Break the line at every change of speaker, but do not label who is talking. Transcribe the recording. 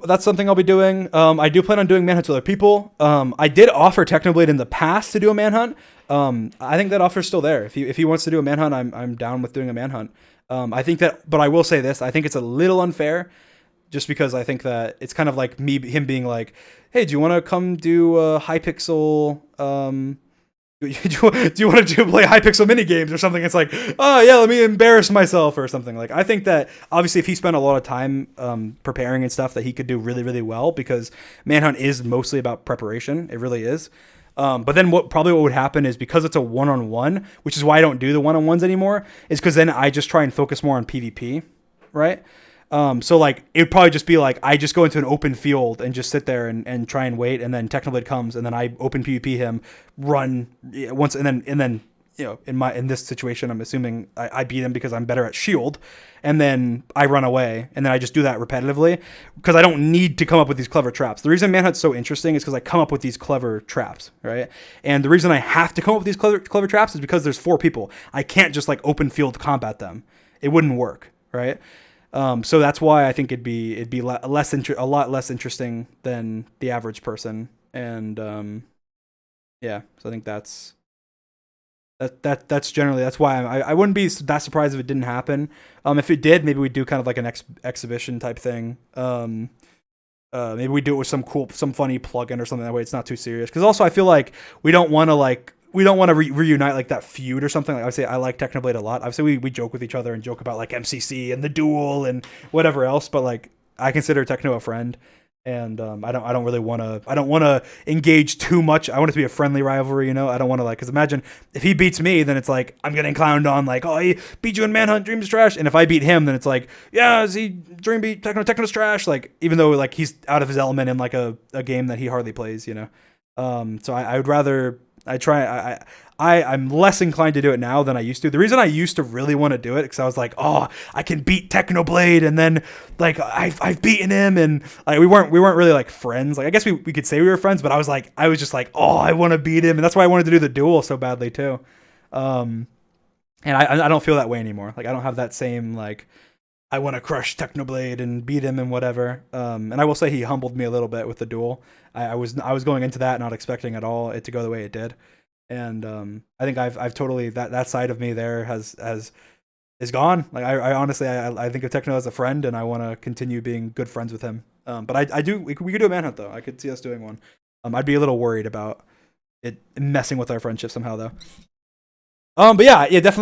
that's something I'll be doing. I do plan on doing manhunts with other people. I did offer Technoblade in the past to do a manhunt. I think that offer's still there. If he wants to do a manhunt, I'm down with doing a manhunt. I think that, but I will say this: I think it's a little unfair, just because I think that it's kind of like him being like, "Hey, do you want to come do a Hypixel? Do you want to play Hypixel mini games or something?" It's like, "Oh yeah, let me embarrass myself" or something. Like, I think that obviously if he spent a lot of time preparing and stuff, that he could do really really well, because manhunt is mostly about preparation. It really is. But then what would happen is, because it's a one-on-one, which is why I don't do the one-on-ones anymore, is because then I just try and focus more on PvP, right? So like it'd probably just be like I just go into an open field and just sit there and try and wait, and then Technoblade comes and then I open PvP him, run once, and then in this situation I'm assuming I beat him because I'm better at shield, and then I run away, and then I just do that repetitively because I don't need to come up with these clever traps. The reason Manhunt's so interesting is because I come up with these clever traps, right? And the reason I have to come up with these clever traps is because there's 4 people. I can't just like open field combat them. It wouldn't work, right? So that's why I think it'd be a lot less interesting than the average person, and yeah. So I think that's generally, that's why I wouldn't be that surprised if it didn't happen. If it did, maybe we'd do kind of like an exhibition type thing. Maybe we do it with some funny plugin or something, that way it's not too serious. Because also I feel like we don't want to reunite like that feud or something. Like I would say I like Technoblade a lot. Obviously we joke with each other and joke about like MCC and the duel and whatever else, but like I consider Techno a friend, and I don't really want to engage too much. I want it to be a friendly rivalry, you know. I don't want to, like, because imagine if he beats me, then it's like I'm getting clowned on, like, oh, he beat you in Manhunt, Dream's trash. And if I beat him, then it's like, yeah, is he Dream beat Techno's trash? Like, even though like he's out of his element in like a game that he hardly plays, you know. So I would rather I'm less inclined to do it now than I used to. The reason I used to really want to do it, because I was like, oh, I can beat Technoblade, and then like I've beaten him, and like we weren't really like friends. Like I guess we could say we were friends, but I was just like, oh, I want to beat him, and that's why I wanted to do the duel so badly too. And I don't feel that way anymore. Like I don't have that same like, I want to crush Technoblade and beat him and whatever. And I will say he humbled me a little bit with the duel. I was going into that not expecting at all it to go the way it did, and I think I've totally, that side of me there is gone. Like I honestly I think of Techno as a friend, and I want to continue being good friends with him. But I do, we could do a manhunt though. I could see us doing one. I'd be a little worried about it messing with our friendship somehow though. But yeah, definitely.